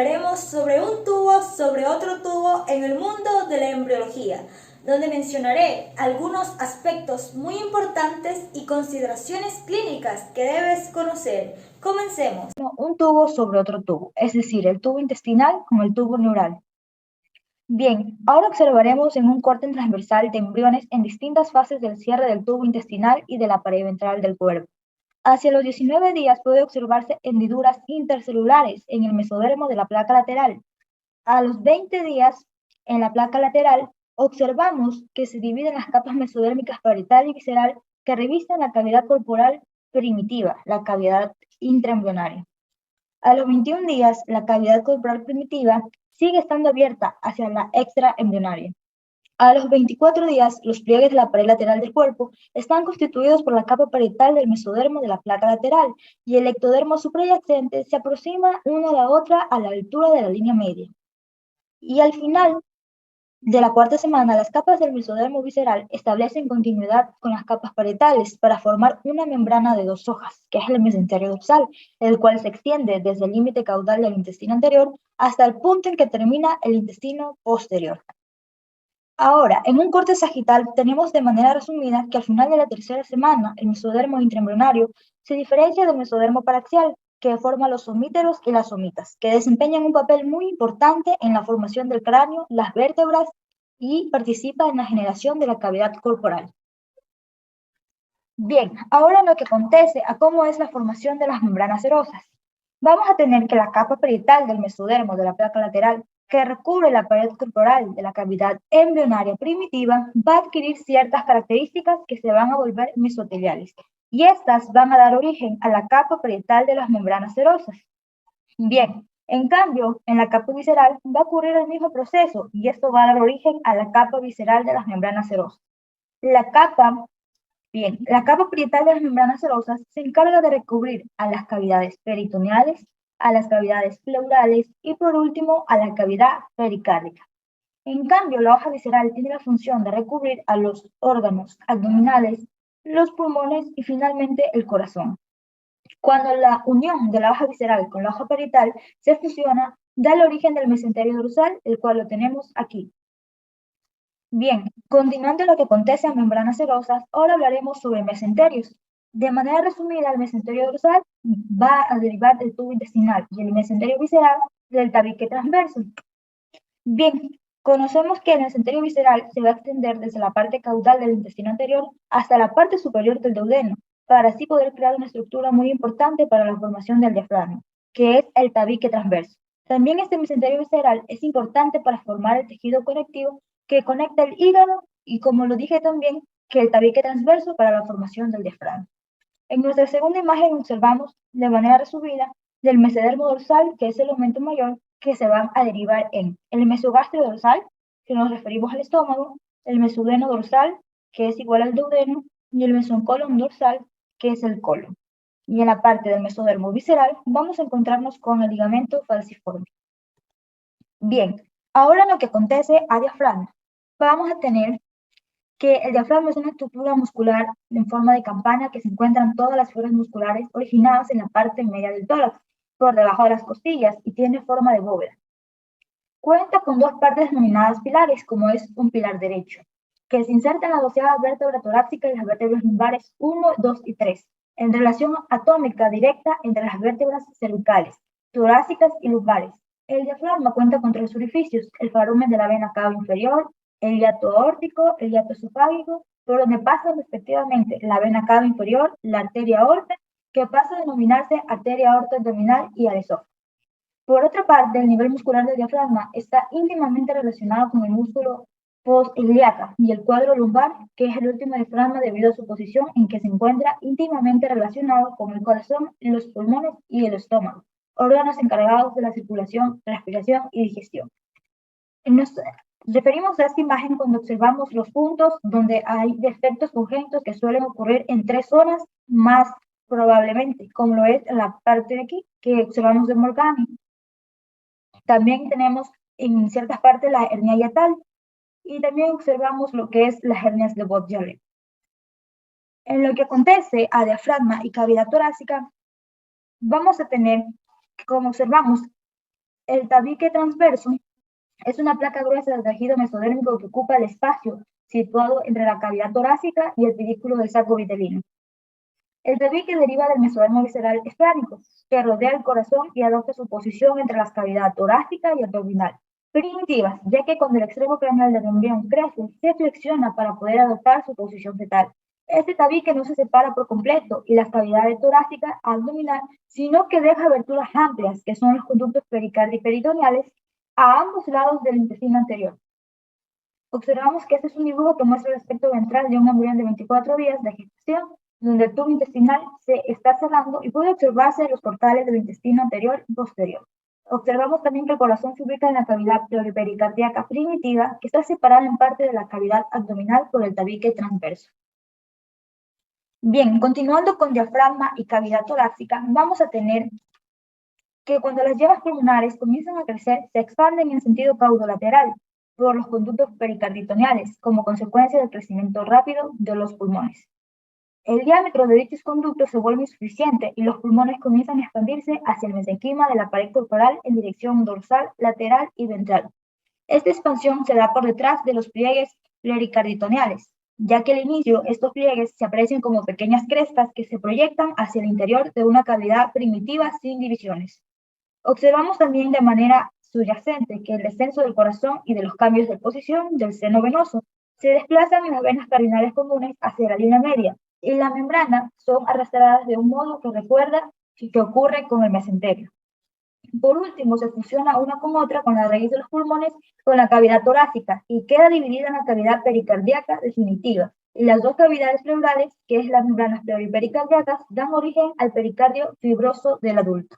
hablaremos sobre un tubo sobre otro tubo en el mundo de la embriología, donde mencionaré algunos aspectos muy importantes y consideraciones clínicas que debes conocer. Comencemos. Un tubo sobre otro tubo, es decir, el tubo intestinal con el tubo neural. Bien, ahora observaremos en un corte transversal de embriones en distintas fases del cierre del tubo intestinal y de la pared ventral del cuerpo. Hacia los 19 días puede observarse hendiduras intercelulares en el mesodermo de la placa lateral. A los 20 días, en la placa lateral, observamos que se dividen las capas mesodérmicas parietal y visceral que revisten la cavidad corporal primitiva, la cavidad intraembrionaria. A los 21 días, la cavidad corporal primitiva sigue estando abierta hacia la extraembrionaria. A los 24 días, los pliegues de la pared lateral del cuerpo están constituidos por la capa parietal del mesodermo de la placa lateral y el ectodermo suprayacente se aproxima una a la otra a la altura de la línea media. Y al final de la cuarta semana, las capas del mesodermo visceral establecen continuidad con las capas parietales para formar una membrana de 2 hojas, que es el mesenterio dorsal, el cual se extiende desde el límite caudal del intestino anterior hasta el punto en que termina el intestino posterior. Ahora, en un corte sagital tenemos de manera resumida que al final de la tercera semana el mesodermo intraembrionario se diferencia del mesodermo paraxial, que forma los somíteros y las somitas, que desempeñan un papel muy importante en la formación del cráneo, las vértebras y participa en la generación de la cavidad corporal. Bien, ahora lo que acontece a cómo es la formación de las membranas serosas. Vamos a tener que la capa parietal del mesodermo de la placa lateral que recubre la pared corporal de la cavidad embrionaria primitiva va a adquirir ciertas características que se van a volver mesoteliales y estas van a dar origen a la capa parietal de las membranas serosas. Bien, en cambio, en la capa visceral va a ocurrir el mismo proceso y esto va a dar origen a la capa visceral de las membranas serosas. La capa parietal de las membranas serosas se encarga de recubrir a las cavidades peritoneales, a las cavidades pleurales y por último a la cavidad pericárdica. En cambio, la hoja visceral tiene la función de recubrir a los órganos abdominales, los pulmones y finalmente el corazón. Cuando la unión de la hoja visceral con la hoja parietal se fusiona, da el origen del mesenterio dorsal, el cual lo tenemos aquí. Bien, continuando lo que acontece en membranas serosas, ahora hablaremos sobre mesenterios. De manera resumida, el mesenterio dorsal va a derivar del tubo intestinal y el mesenterio visceral del tabique transverso. Bien, conocemos que el mesenterio visceral se va a extender desde la parte caudal del intestino anterior hasta la parte superior del duodeno, para así poder crear una estructura muy importante para la formación del diafragma, que es el tabique transverso. También este mesenterio visceral es importante para formar el tejido conectivo que conecta el hígado y, como lo dije también, que el tabique transverso para la formación del diafragma. En nuestra segunda imagen observamos de manera resumida del mesodermo dorsal, que es el aumento mayor, que se van a derivar en el mesogastrio dorsal, que nos referimos al estómago, el mesoduodeno dorsal, que es igual al duodeno, y el mesocolon dorsal, que es el colon. Y en la parte del mesodermo visceral vamos a encontrarnos con el ligamento falciforme. Bien, ahora lo que acontece a diafragma. Vamos a tener que el diafragma es una estructura muscular en forma de campana que se encuentran todas las fibras musculares originadas en la parte media del tórax, por debajo de las costillas, y tiene forma de bóveda. Cuenta con 2 partes denominadas pilares, como es un pilar derecho, que se inserta en la 12ª vértebra torácica y las vértebras lumbares 1, 2 y 3, en relación atómica directa entre las vértebras cervicales, torácicas y lumbares. El diafragma cuenta con 3 orificios: el foramen de la vena cava inferior, el hiato aórtico, el hiato esofágico, por donde pasan respectivamente la vena cava inferior, la arteria aorta, que pasa a denominarse arteria aorta abdominal, y al esófago. Por otra parte, el nivel muscular del diafragma está íntimamente relacionado con el músculo post-ilíaca y el cuadro lumbar, que es el último diafragma debido a su posición en que se encuentra íntimamente relacionado con el corazón, los pulmones y el estómago, órganos encargados de la circulación, respiración y digestión. Nos referimos a esta imagen cuando observamos los puntos donde hay defectos congénitos que suelen ocurrir en 3 zonas más probablemente, como lo es en la parte de aquí, que observamos de Morgani. También tenemos en ciertas partes la hernia hiatal y también observamos lo que es las hernias de Bott-Jarrett. En lo que acontece a diafragma y cavidad torácica, vamos a tener, como observamos, El tabique transverso es una placa gruesa del tejido mesodérmico que ocupa el espacio situado entre la cavidad torácica y el pedículo del saco vitelino. El tabique deriva del mesodermo visceral esférico, que rodea el corazón y adopta su posición entre las cavidades torácica y abdominal, primitivas, ya que cuando el extremo craneal del embrión crece, se flexiona para poder adoptar su posición fetal. Este tabique no se separa por completo y las cavidades torácica abdominal, sino que deja aberturas amplias, que son los conductos pericardio y peritoneales, a ambos lados del intestino anterior. Observamos que este es un dibujo que muestra el aspecto ventral de un embrión de 24 días de gestación, donde el tubo intestinal se está cerrando y puede observarse los portales del intestino anterior y posterior. Observamos también que el corazón se ubica en la cavidad pleuripericardiaca primitiva, que está separada en parte de la cavidad abdominal por el tabique transverso. Bien, continuando con diafragma y cavidad torácica, vamos a tener que cuando las llaves pulmonares comienzan a crecer, se expanden en sentido caudolateral por los conductos pericarditoneales, como consecuencia del crecimiento rápido de los pulmones. El diámetro de dichos conductos se vuelve insuficiente y los pulmones comienzan a expandirse hacia el mesenquima de la pared corporal en dirección dorsal, lateral y ventral. Esta expansión se da por detrás de los pliegues pericarditoneales, ya que al inicio estos pliegues se aprecian como pequeñas crestas que se proyectan hacia el interior de una cavidad primitiva sin divisiones. Observamos también de manera subyacente que el descenso del corazón y de los cambios de posición del seno venoso se desplazan en las venas cardinales comunes hacia la línea media y la membrana son arrastradas de un modo que recuerda lo que ocurre con el mesenterio. Por último, se fusiona una con otra con la raíz de los pulmones con la cavidad torácica y queda dividida en la cavidad pericardíaca definitiva. Y las dos cavidades pleurales, que es las membranas pleuripericardiacas, dan origen al pericardio fibroso del adulto.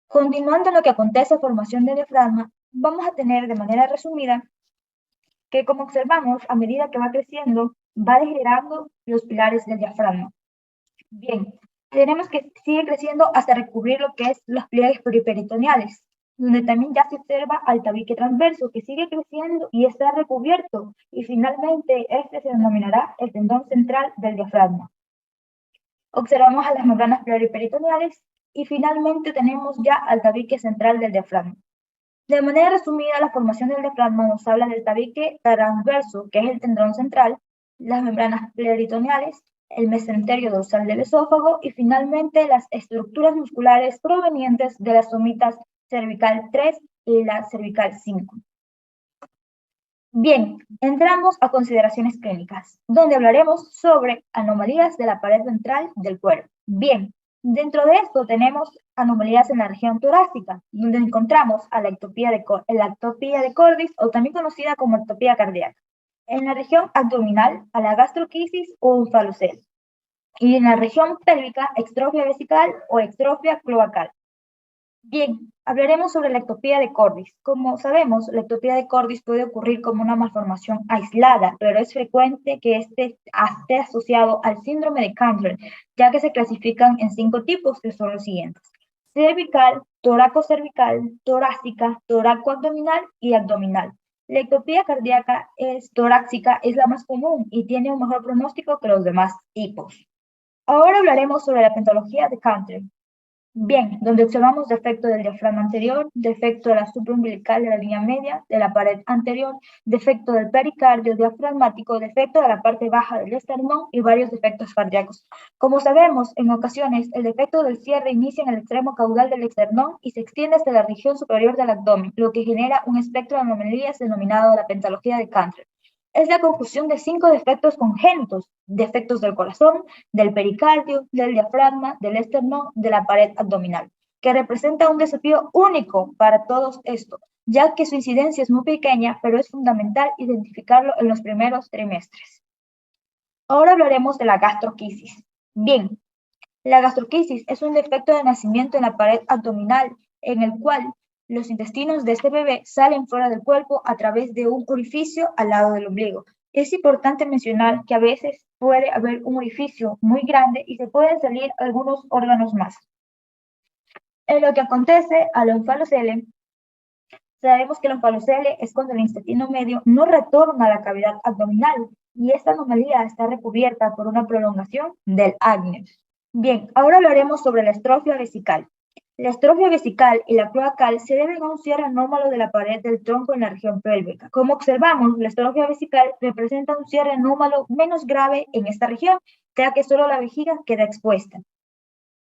Continuando lo que acontece a formación del diafragma, vamos a tener de manera resumida que, como observamos, a medida que va creciendo, va degenerando los pilares del diafragma. Bien, tenemos que sigue creciendo hasta recubrir lo que es los pliegues periperitoneales, donde también ya se observa al tabique transverso que sigue creciendo y está recubierto, y finalmente este se denominará el tendón central del diafragma. Observamos a las membranas pluriperitoneales y finalmente tenemos ya al tabique central del diafragma. De manera resumida, la formación del diafragma nos habla del tabique transverso, que es el tendón central, las membranas peritoneales, el mesenterio dorsal del esófago y finalmente las estructuras musculares provenientes de las somitas cervical 3 y la cervical 5. Bien, entramos a consideraciones clínicas, donde hablaremos sobre anomalías de la pared ventral del cuerpo. Bien, dentro de esto tenemos anomalías en la región torácica, donde encontramos a la ectopía de Cordis, o también conocida como ectopía cardíaca. En la región abdominal, a la gastroquisis o onfalocele. Y en la región pélvica, extrofia vesical o extrofia cloacal. Bien, hablaremos sobre la ectopía de Cordis. Como sabemos, la ectopía de Cordis puede ocurrir como una malformación aislada, pero es frecuente que esté asociado al síndrome de Candler, ya que se clasifican en 5 tipos, que son los siguientes: cervical, torácico-cervical, torácica, torácico-abdominal y abdominal. La ectopía cardíaca torácica es la más común y tiene un mejor pronóstico que los demás tipos. Ahora hablaremos sobre la patología de Candler. Bien, donde observamos defecto del diafragma anterior, defecto de la supraumbilical de la línea media, de la pared anterior, defecto del pericardio diafragmático, defecto de la parte baja del esternón y varios defectos cardíacos. Como sabemos, en ocasiones el defecto del cierre inicia en el extremo caudal del esternón y se extiende hasta la región superior del abdomen, lo que genera un espectro de anomalías denominado la patología de Candler. Es la conjunción de 5 defectos congénitos: defectos del corazón, del pericardio, del diafragma, del esternón, de la pared abdominal, que representa un desafío único para todos estos, ya que su incidencia es muy pequeña, pero es fundamental identificarlo en los primeros trimestres. Ahora hablaremos de la gastroquisis. Bien, la gastroquisis es un defecto de nacimiento en la pared abdominal, en el cual los intestinos de este bebé salen fuera del cuerpo a través de un orificio al lado del ombligo. Es importante mencionar que a veces puede haber un orificio muy grande y se pueden salir algunos órganos más. En lo que acontece al onfalocele, sabemos que el onfalocele es cuando el intestino medio no retorna a la cavidad abdominal y esta anomalía está recubierta por una prolongación del acné. Bien, ahora hablaremos sobre la estrofia vesical. La estrofia vesical y la cloacal se deben a un cierre anómalo de la pared del tronco en la región pélvica. Como observamos, la estrofia vesical representa un cierre anómalo menos grave en esta región, ya que solo la vejiga queda expuesta.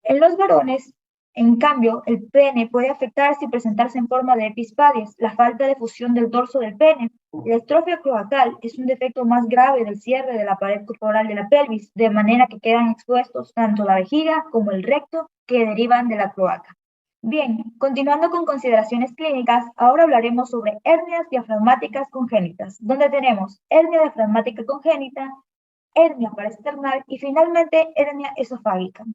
En los varones, en cambio, el pene puede afectarse y presentarse en forma de epispadias, la falta de fusión del dorso del pene. La estrofia cloacal es un defecto más grave del cierre de la pared corporal de la pelvis, de manera que quedan expuestos tanto la vejiga como el recto que derivan de la cloaca. Bien, continuando con consideraciones clínicas, ahora hablaremos sobre hernias diafragmáticas congénitas, donde tenemos hernia diafragmática congénita, hernia paraesternal y finalmente hernia esofágica.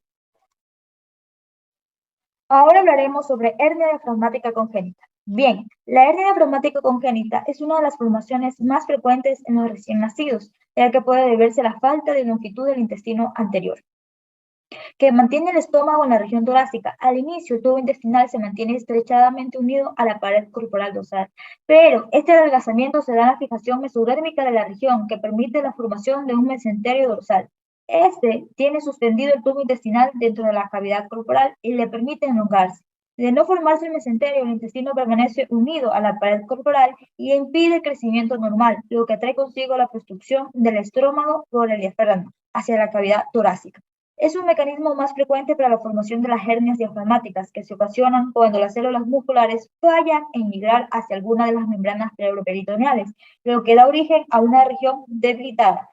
Ahora hablaremos sobre hernia diafragmática congénita. Bien, la hernia diafragmática congénita es una de las formaciones más frecuentes en los recién nacidos, ya que puede deberse a la falta de longitud del intestino anterior, que mantiene el estómago en la región torácica. Al inicio, el tubo intestinal se mantiene estrechadamente unido a la pared corporal dorsal, pero este adelgazamiento se da en la fijación mesodérmica de la región, que permite la formación de un mesenterio dorsal. Este tiene suspendido el tubo intestinal dentro de la cavidad corporal y le permite elongarse. De no formarse el mesenterio, el intestino permanece unido a la pared corporal y impide el crecimiento normal, lo que trae consigo la obstrucción del estómago por el diafragma hacia la cavidad torácica. Es un mecanismo más frecuente para la formación de las hernias diafragmáticas que se ocasionan cuando las células musculares fallan en migrar hacia alguna de las membranas pleuroperitoneales, lo que da origen a una región debilitada.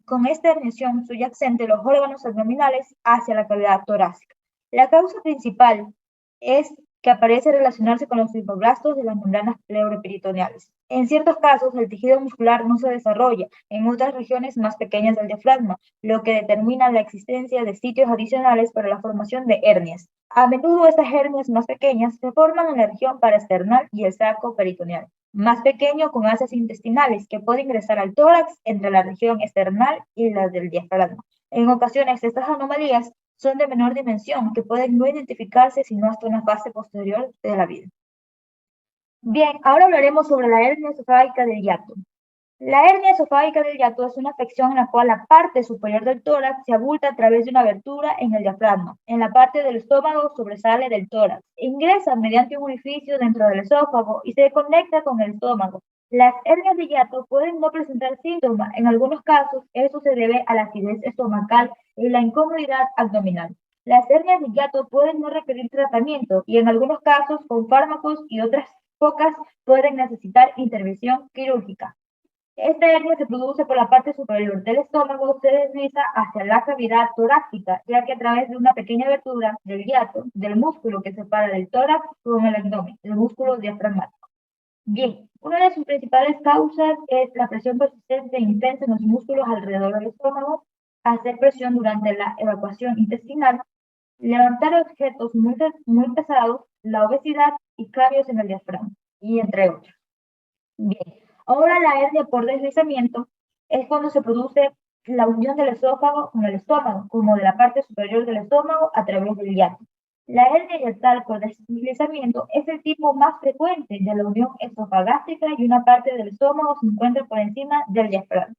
Con esta herniación subyacente los órganos abdominales hacia la cavidad torácica. La causa principal es que aparece relacionarse con los fibroblastos de las membranas pleuroperitoneales. En ciertos casos, el tejido muscular no se desarrolla en otras regiones más pequeñas del diafragma, lo que determina la existencia de sitios adicionales para la formación de hernias. A menudo estas hernias más pequeñas se forman en la región paraesternal y el saco peritoneal, más pequeño con asas intestinales que puede ingresar al tórax entre la región esternal y la del diafragma. En ocasiones, estas anomalías son de menor dimensión, que pueden no identificarse sino hasta una fase posterior de la vida. Bien, ahora hablaremos sobre la hernia esofágica del hiato. La hernia esofágica del hiato es una afección en la cual la parte superior del tórax se abulta a través de una abertura en el diafragma. En la parte del estómago sobresale del tórax. Ingresa mediante un orificio dentro del esófago y se conecta con el estómago. Las hernias de hiato pueden no presentar síntomas. En algunos casos, eso se debe a la acidez estomacal y la incomodidad abdominal. Las hernias de hiato pueden no requerir tratamiento y en algunos casos, con fármacos y otras pocas, pueden necesitar intervención quirúrgica. Esta hernia se produce por la parte superior del estómago, se desliza hacia la cavidad torácica, ya que a través de una pequeña abertura del hiato, del músculo que separa el tórax con el abdomen, el músculo diafragmático. Bien, una de sus principales causas es la presión persistente e intensa en los músculos alrededor del estómago, hacer presión durante la evacuación intestinal, levantar objetos muy pesados, la obesidad y cambios en el diafragma, y entre otros. Bien, ahora la hernia por deslizamiento es cuando se produce la unión del esófago con el estómago, como de la parte superior del estómago a través del hiato. La hernia hiatal por deslizamiento es el tipo más frecuente de la unión esofagástrica y una parte del estómago se encuentra por encima del diafragma.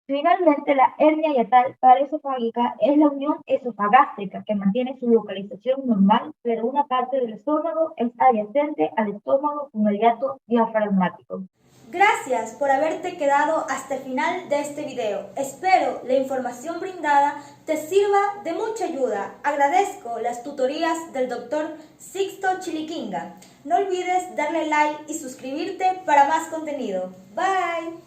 Finalmente, la hernia hiatal paraesofágica es la unión esofagástrica que mantiene su localización normal, pero una parte del estómago es adyacente al estómago con el hiato diafragmático. Gracias por haberte quedado hasta el final de este video. Espero la información brindada te sirva de mucha ayuda. Agradezco las tutorías del Dr. Sixto Chiliquinga. No olvides darle like y suscribirte para más contenido. Bye.